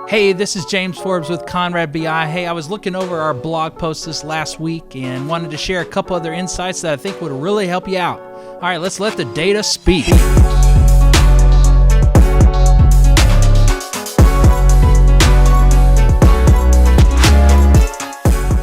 Hey, this is James Forbes with ConradBI. Hey, I was looking over our blog post this last week and wanted to share a couple other insights that I think would really help you out. All right, let's let the data speak.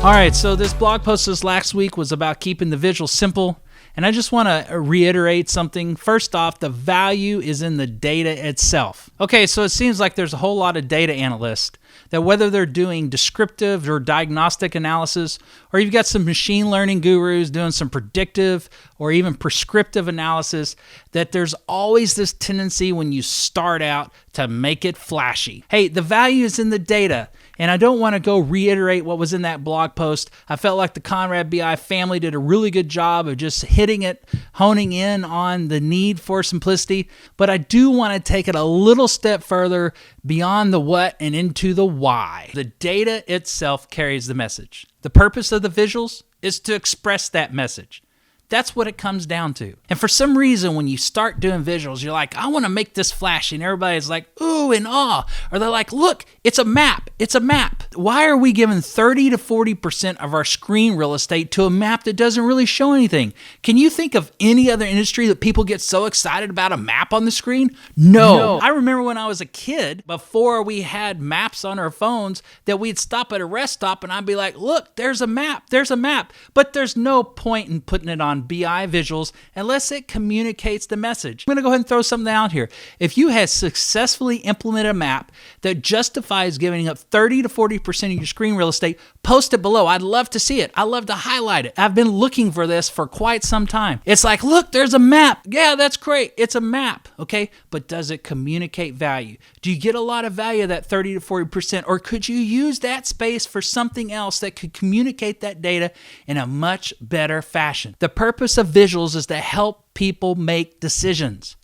All right, so this blog post this last week was about keeping the visual simple. And I just want to reiterate something. First off, the value is in the data itself. Okay, so it seems like there's a whole lot of data analysts that whether they're doing descriptive or diagnostic analysis, or you've got some machine learning gurus doing some predictive or even prescriptive analysis, that there's always this tendency when you start out to make it flashy. Hey, the value is in the data. And I don't want to go reiterate what was in that blog post. I felt like the ConradBI family did a really good job of just hitting it, honing in on the need for simplicity. But I do want to take it a little step further beyond the what and into the why. The data itself carries the message. The purpose of the visuals is to express that message. That's what it comes down to. And for some reason, when you start doing visuals, you're like, I want to make this flashy. And everybody's like, ooh, and ah. Or they're like, look, it's a map. It's a map. Why are we giving 30 to 40% of our screen real estate to a map that doesn't really show anything? Can you think of any other industry that people get so excited about a map on the screen? No. I remember when I was a kid, before we had maps on our phones, that we'd stop at a rest stop and I'd be like, look, there's a map. There's a map. But there's no point in putting it on BI visuals unless it communicates the message. I'm going to go ahead and throw something out here. If you have successfully implemented a map that justifies giving up 30 to 40% of your screen real estate, post it below. I'd love to see it. I'd love to highlight it. I've been looking for this for quite some time. It's like, look, there's a map. Yeah, that's great. It's a map. Okay, but does it communicate value? Do you get a lot of value of that 30 to 40%, or could you use that space for something else that could communicate that data in a much better fashion? The purpose of visuals is to help people make decisions.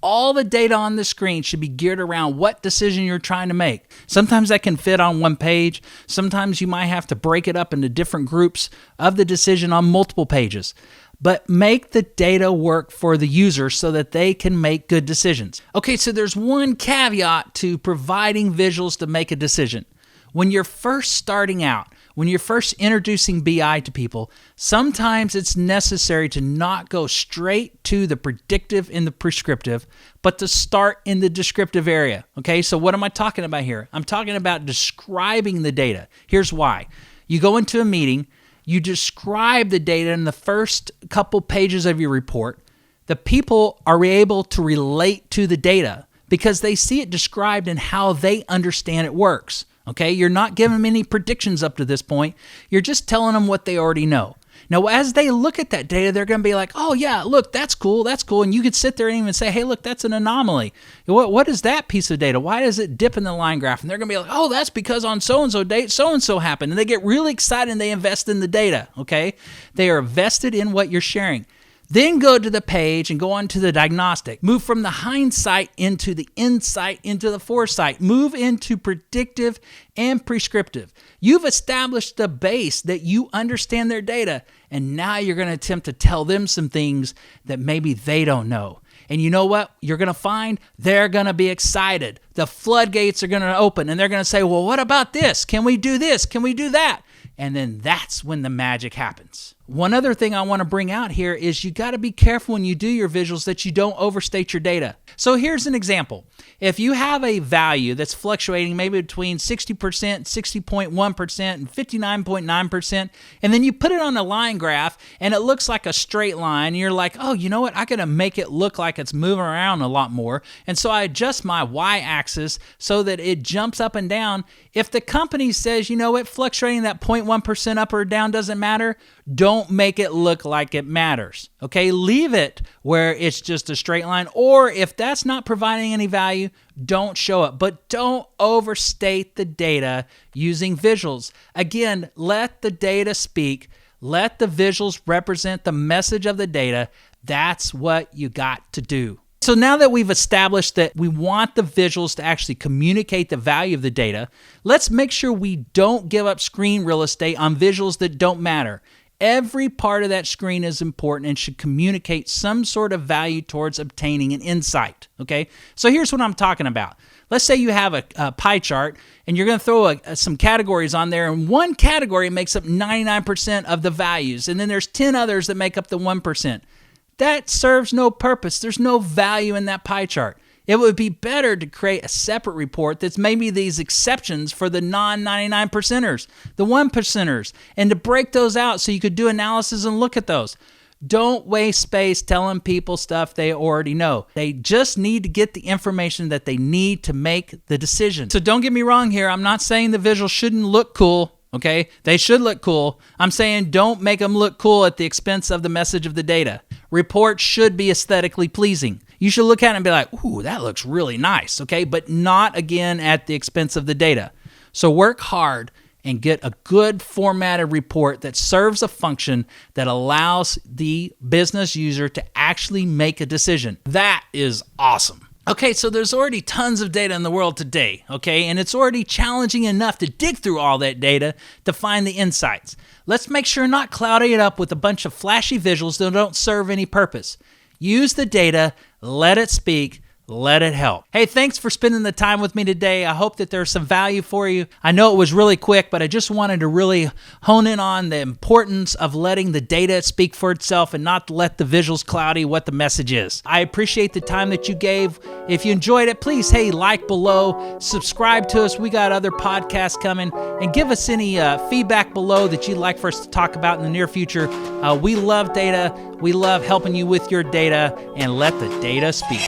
All the data on the screen should be geared around what decision you're trying to make. Sometimes that can fit on one page. Sometimes you might have to break it up into different groups of the decision on multiple pages. But make the data work for the user so that they can make good decisions. Okay, so there's one caveat to providing visuals to make a decision. When you're first starting out, when you're first introducing BI to people, sometimes it's necessary to not go straight to the predictive and the prescriptive, but to start in the descriptive area. Okay, so what am I talking about here? I'm talking about describing the data. Here's why. You go into a meeting, you describe the data in the first couple pages of your report. The people are able to relate to the data because they see it described in how they understand it works. Okay, you're not giving them any predictions up to this point. You're just telling them what they already know. Now, as they look at that data, they're going to be like, oh, yeah, look, that's cool. And you could sit there and even say, hey, look, that's an anomaly. What is that piece of data? Why does it dip in the line graph? And they're going to be like, oh, that's because on so-and-so date, so-and-so happened. And they get really excited and they invest in the data, okay? They are vested in what you're sharing. Then go to the page and go on to the diagnostic. Move from the hindsight into the insight, into the foresight. Move into predictive and prescriptive. You've established the base that you understand their data, and now you're going to attempt to tell them some things that maybe they don't know. And you know what? You're going to find they're going to be excited. The floodgates are going to open, and they're going to say, well, what about this? Can we do this? Can we do that? And then that's when the magic happens. One other thing I want to bring out here is you got to be careful when you do your visuals that you don't overstate your data. So here's an example. If you have a value that's fluctuating maybe between 60%, 60.1%, and 59.9%, and then you put it on a line graph and it looks like a straight line, and you're like, oh, you know what? I got to make it look like it's moving around a lot more. And so I adjust my y-axis so that it jumps up and down. If the company says, you know what, fluctuating that 0.1% up or down doesn't matter, don't make it look like it matters, okay? Leave it where it's just a straight line, or if that's not providing any value, don't show it, but don't overstate the data using visuals. Again, let the data speak. Let the visuals represent the message of the data. That's what you got to do. So now that we've established that we want the visuals to actually communicate the value of the data, let's make sure we don't give up screen real estate on visuals that don't matter. Every part of that screen is important and should communicate some sort of value towards obtaining an insight, okay? So here's what I'm talking about. Let's say you have a pie chart and you're going to throw some categories on there, and one category makes up 99% of the values, and then there's 10 others that make up the 1%. That serves no purpose. There's no value in that pie chart. It would be better to create a separate report that's maybe these exceptions for the non-99 percenters, the 1%ers, and to break those out so you could do analysis and look at those. Don't waste space telling people stuff they already know. They just need to get the information that they need to make the decision. So don't get me wrong here. I'm not saying the visuals shouldn't look cool, okay? They should look cool. I'm saying don't make them look cool at the expense of the message of the data. Reports should be aesthetically pleasing. You should look at it and be like, ooh, that looks really nice, okay? But not, again, at the expense of the data. So work hard and get a good formatted report that serves a function that allows the business user to actually make a decision. That is awesome. Okay, so there's already tons of data in the world today, okay? And it's already challenging enough to dig through all that data to find the insights. Let's make sure not clouding it up with a bunch of flashy visuals that don't serve any purpose. Use the data, let it speak, let it help. Hey, thanks for spending the time with me today. I hope that there's some value for you. I know it was really quick, but I just wanted to really hone in on the importance of letting the data speak for itself and not let the visuals cloudy what the message is. I appreciate the time that you gave. If you enjoyed it, please, hey, like below, subscribe to us. We got other podcasts coming, and give us any feedback below that you'd like for us to talk about in the near future. We love data. We love helping you with your data, and let the data speak.